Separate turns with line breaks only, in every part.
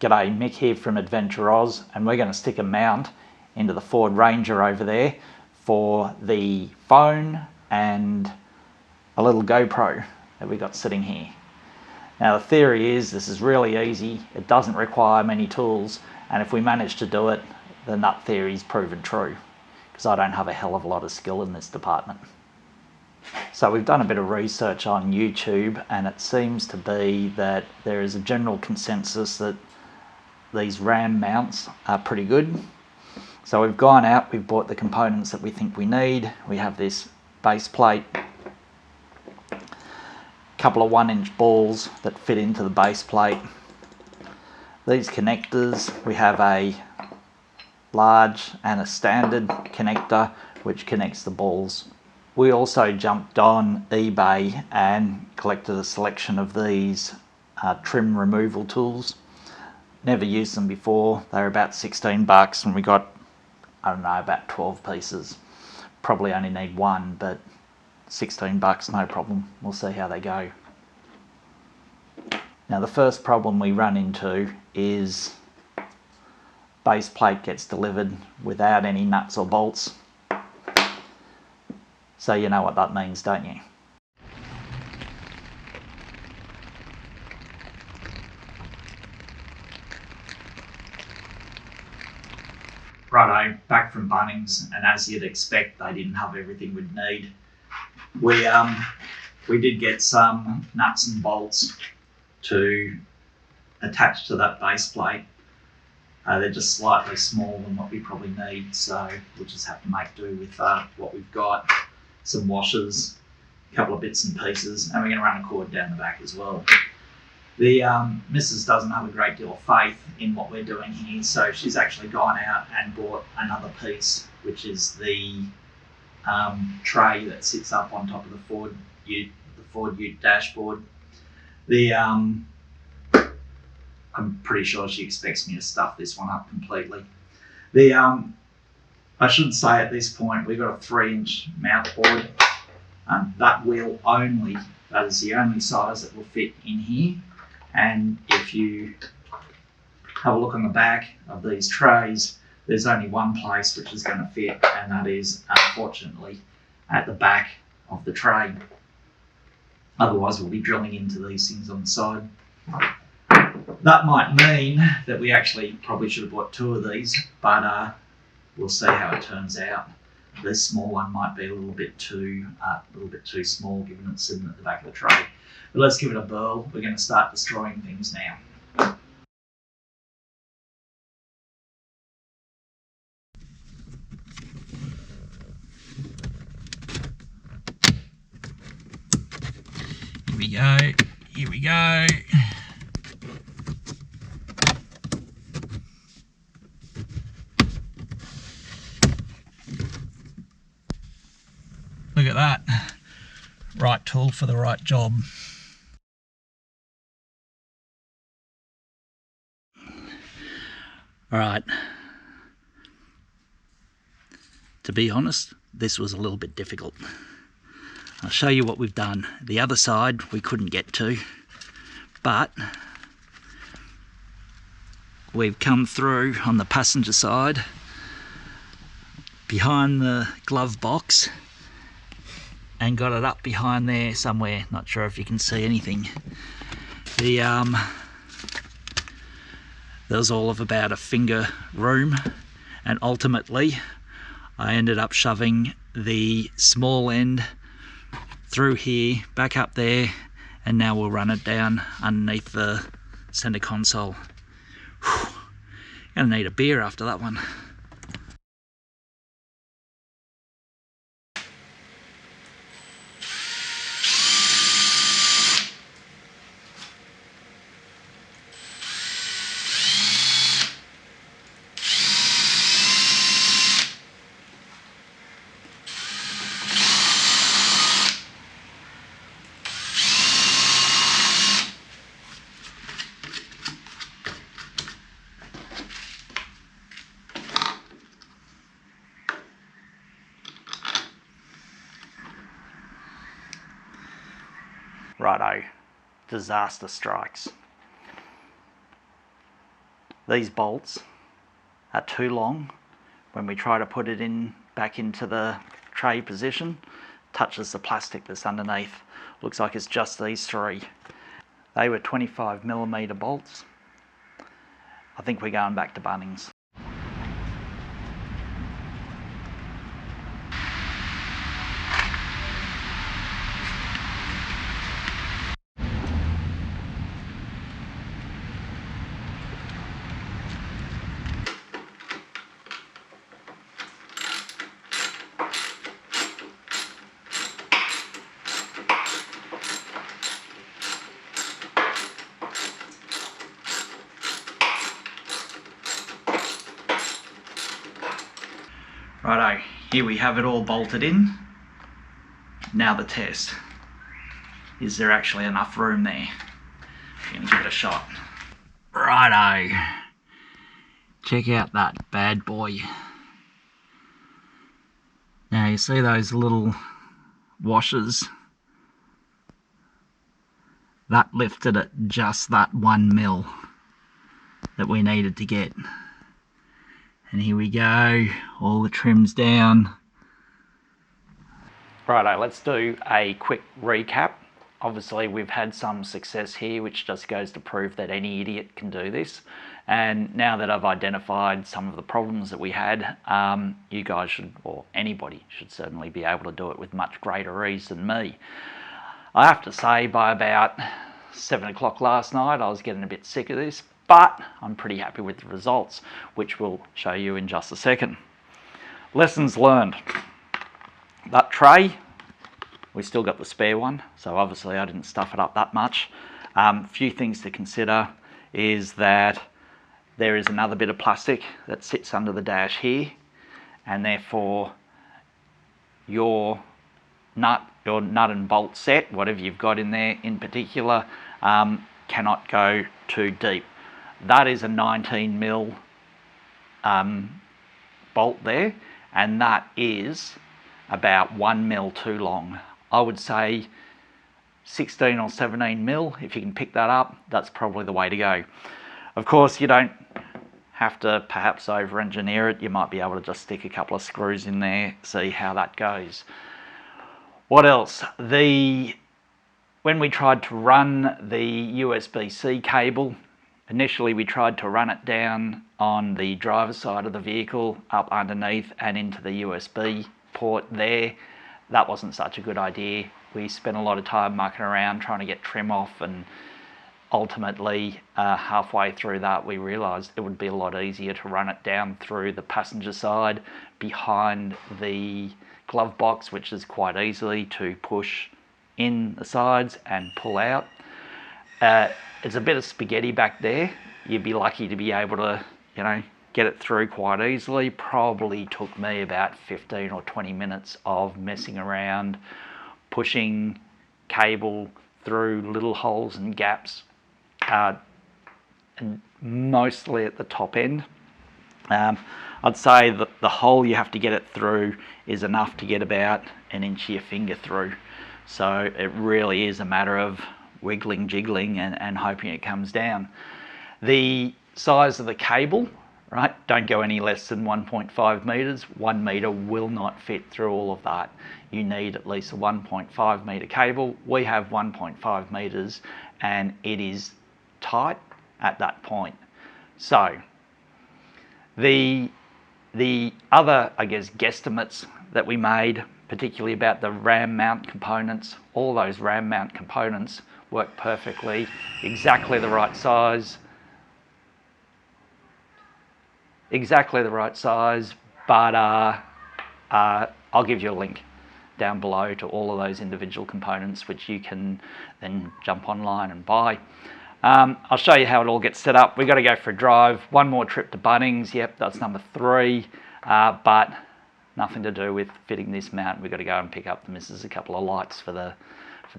G'day, Mick here from Adventure Oz, and we're going to stick a mount into the Ford Ranger over there for the phone and a little GoPro that we got sitting here. Now the theory is this is really easy, it doesn't require many tools, and if we manage to do it, then that theory's proven true, because I don't have a hell of a lot of skill in this department. So we've done a bit of research on YouTube, and it seems to be that there is a general consensus that these RAM mounts are pretty good. So we've gone out, we've bought the components that we think we need. We have this base plate, a couple of 1-inch balls that fit into the base plate, these connectors. We have a large and a standard connector which connects the balls. We also jumped on eBay and collected a selection of these trim removal tools. Never used them before. They were about 16 bucks, and we got, I don't know, about 12 pieces. Probably only need one, but 16 bucks, no problem. We'll see how they go. Now the first problem we run into is base plate gets delivered without any nuts or bolts. So you know what that means, don't you? Righto, back from Bunnings, and as you'd expect, they didn't have everything we'd need. We did get some nuts and bolts to attach to that base plate. They're just slightly smaller than what we probably need, so we'll just have to make do with what we've got. Some washers, a couple of bits and pieces, and we're going to run a cord down the back as well. The missus doesn't have a great deal of faith in what we're doing here, so she's actually gone out and bought another piece, which is the tray that sits up on top of the Ford Ute dashboard. I'm pretty sure she expects me to stuff this one up completely. I should say at this point we've got a 3-inch mount board. That is the only size that will fit in here. And if you have a look on the back of these trays, there's only one place which is going to fit, and that is unfortunately at the back of the tray. Otherwise we'll be drilling into these things on the side. That might mean that we actually probably should have bought 2 of these, but we'll see how it turns out. This small one might be a little bit too small, given it's sitting at the back of the tray. But let's give it a whirl. We're going to start destroying things now. Here we go. Here we go. Look at that. Right tool for the right job. Alright. To be honest, this was a little bit difficult. I'll show you what we've done. The other side we couldn't get to, but we've come through on the passenger side behind the glove box and got it up behind there somewhere. Not sure if you can see anything. There was all of about a finger room, and ultimately I ended up shoving the small end through here, back up there, and now we'll run it down underneath the center console. Whew. Gonna need a beer after that one. Righto, disaster strikes. these bolts are too long. When we try to put it in back into the tray position, touches the plastic that's underneath. Looks like it's just these three. They were 25mm bolts. I think we're going back to Bunnings. Righto, here we have it all bolted in. Now the test. Is there actually enough room there? I'm going to give it a shot. Righto. Check out that bad boy. Now you see those little washers? That lifted it just that 1 mil that we needed to get. And here we go, all the trims down. Righto, let's do a quick recap. Obviously we've had some success here, which just goes to prove that any idiot can do this. And now that I've identified some of the problems that we had, you guys should, or anybody should certainly be able to do it with much greater ease than me. I have to say, by about 7 o'clock last night, I was getting a bit sick of this, but I'm pretty happy with the results, which we'll show you in just a second. Lessons learned. That tray, we still got the spare one, so obviously I didn't stuff it up that much. Few things to consider is that there is another bit of plastic that sits under the dash here, and therefore your nut and bolt set, whatever you've got in there in particular, cannot go too deep. That is a 19mm bolt there, and that is about 1 mil too long. I would say 16 or 17mm, if you can pick that up, that's probably the way to go. Of course, you don't have to perhaps over-engineer it. You might be able to just stick a couple of screws in there, see how that goes. What else? When we tried to run the USB-C cable, initially we tried to run it down on the driver's side of the vehicle, up underneath and into the USB port there. That wasn't such a good idea. We spent a lot of time mucking around trying to get trim off, and ultimately halfway through that we realised it would be a lot easier to run it down through the passenger side behind the glove box, which is quite easily to push in the sides and pull out. It's a bit of spaghetti back there. You'd be lucky to be able to, get it through quite easily. Probably took me about 15 or 20 minutes of messing around, pushing cable through little holes and gaps, and mostly at the top end. I'd say that the hole you have to get it through is enough to get about 1 inch of your finger through. So it really is a matter of wiggling, jiggling, and hoping it comes down. The size of the cable, right, don't go any less than 1.5 meters. 1 meter will not fit through all of that. You need at least a 1.5 meter cable. We have 1.5 meters and it is tight at that point. So the other, I guess, guesstimates that we made, particularly about the ram mount components, all those ram mount components work perfectly, exactly the right size, but I'll give you a link down below to all of those individual components, which you can then jump online and buy. I'll show you how it all gets set up. We've got to go for a drive. One more trip to Bunnings. Yep, that's number 3, but nothing to do with fitting this mount. We've got to go and pick up the missus a couple of lights for the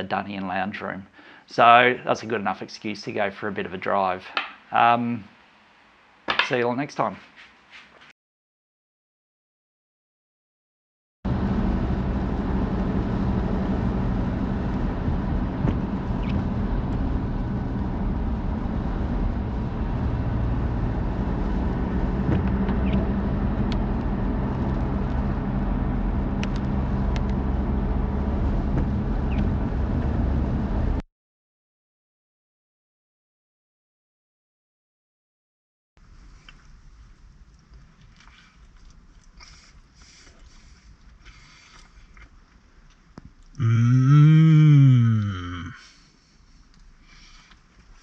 dunny and lounge room. So that's a good enough excuse to go for a bit of a drive. See you all next time.